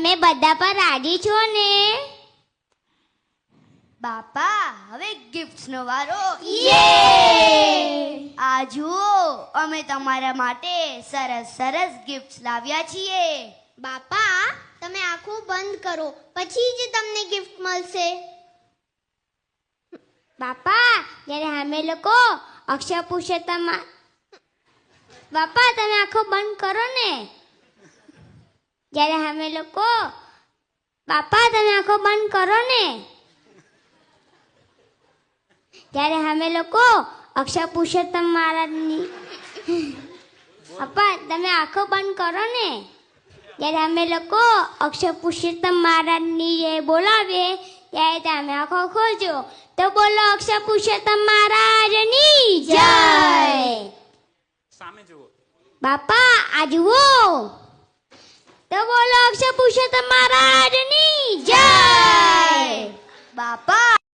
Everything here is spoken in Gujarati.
તમે બધા પર રાજી છો ને? બાપા હવે ગિફ્ટ્સ નો વારો. યે! આ જુઓ, અમે તમારા માટે સરસ સરસ ગિફ્ટ્સ લાવ્યા છીએ. બાપા તમે આંખો બંધ કરો, પછી જ તમને ગિફ્ટ મળશે. બાપા જ્યારે અમે લોકો અક્ષય પુરુષોત્તમ બાપા તમે આંખો બંધ કરો ને. જ્યારે અમે લોકો બાપા તમે આંખો બંધ કરો ને. ત્યારે અમે લોકો અક્ષય પુરુષોત્તમ મહારાજની બાપા તમે આંખો બંધ કરો ને. જ્યારે અમે લોકો અક્ષય પુરુષોત્તમ મહારાજની એ બોલાવીએ ત્યારે તમે આંખો ખોલજો. તો બોલો અક્ષય પુરુષોત્તમ મહારાજની જય. સામે જુઓ. બાપા આ જુઓ. તો બોલો અક્ષય પુરુષોત્તમ મહારાજની